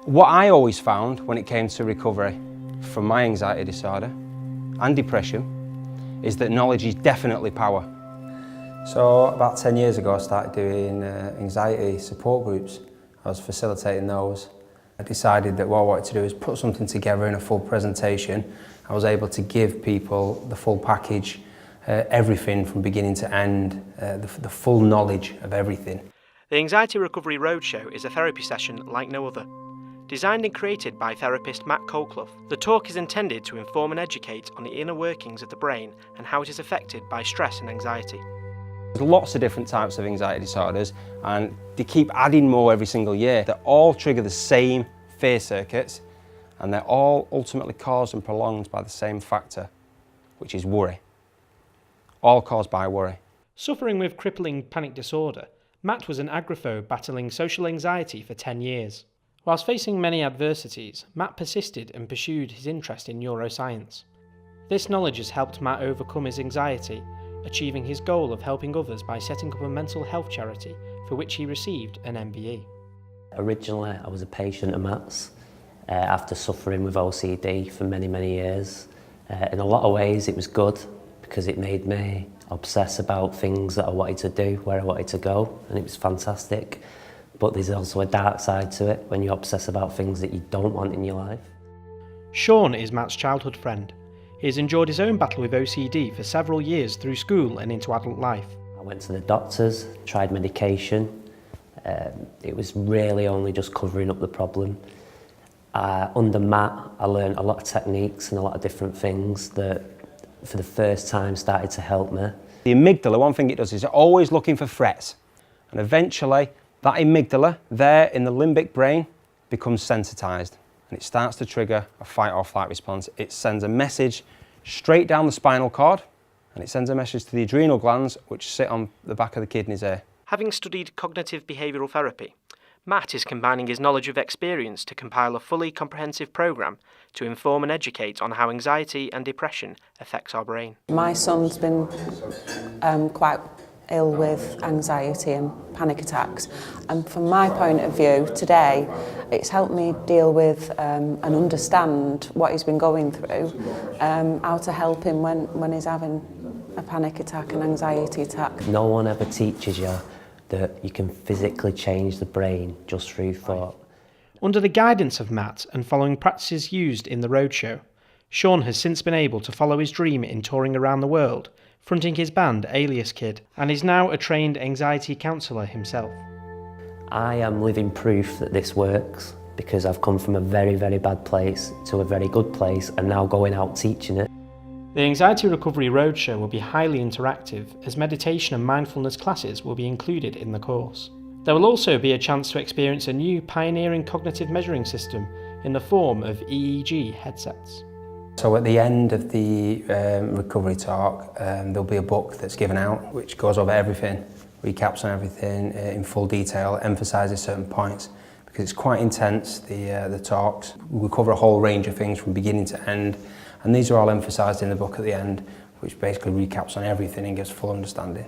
What I always found when it came to recovery from my anxiety disorder and depression is that knowledge is definitely power. So about 10 years ago I started doing anxiety support groups. I was facilitating those. I decided that what I wanted to do is put something together in a full presentation. I was able to give people the full package, everything from beginning to end, the full knowledge of everything. The Anxiety Recovery Roadshow is a therapy session like no other. Designed and created by therapist Matt Colclough, the talk is intended to inform and educate on the inner workings of the brain and how it is affected by stress and anxiety. There's lots of different types of anxiety disorders and they keep adding more every single year. They all trigger the same fear circuits and they're all ultimately caused and prolonged by the same factor, which is worry. All caused by worry. Suffering with crippling panic disorder, Matt was an agoraphobe battling social anxiety for 10 years. Whilst facing many adversities, Matt persisted and pursued his interest in neuroscience. This knowledge has helped Matt overcome his anxiety, achieving his goal of helping others by setting up a mental health charity for which he received an MBE. Originally, I was a patient of Matt's after suffering with OCD for many, many years. In a lot of ways, it was good because it made me obsess about things that I wanted to do, where I wanted to go, and it was fantastic. But there's also a dark side to it when you obsess about things that you don't want in your life. Sean is Matt's childhood friend. He has endured his own battle with OCD for several years through school and into adult life. I went to the doctors, tried medication. It was really only just covering up the problem. Under Matt, I learned a lot of techniques and a lot of different things that for the first time started to help me. The amygdala, one thing it does is it's always looking for threats, and eventually that amygdala there in the limbic brain becomes sensitized and it starts to trigger a fight or flight response. It sends a message straight down the spinal cord and it sends a message to the adrenal glands which sit on the back of the kidneys here. Having studied cognitive behavioural therapy, Matt is combining his knowledge of experience to compile a fully comprehensive programme to inform and educate on how anxiety and depression affects our brain. My son's been quite ill with anxiety and panic attacks, and from my point of view today it's helped me deal with and understand what he's been going through, how to help him when he's having a panic attack, an anxiety attack. No one ever teaches you that you can physically change the brain just through thought. Under the guidance of Matt and following practices used in the Roadshow, Sean has since been able to follow his dream in touring around the world, fronting his band Alias Kid, and is now a trained anxiety counsellor himself. I am living proof that this works because I've come from a very, very bad place to a very good place and now going out teaching it. The Anxiety Recovery Roadshow will be highly interactive as meditation and mindfulness classes will be included in the course. There will also be a chance to experience a new pioneering cognitive measuring system in the form of EEG headsets. So at the end of the recovery talk, there'll be a book that's given out which goes over everything, recaps on everything in full detail, emphasises certain points because it's quite intense, the talks. We cover a whole range of things from beginning to end, and these are all emphasised in the book at the end, which basically recaps on everything and gives full understanding.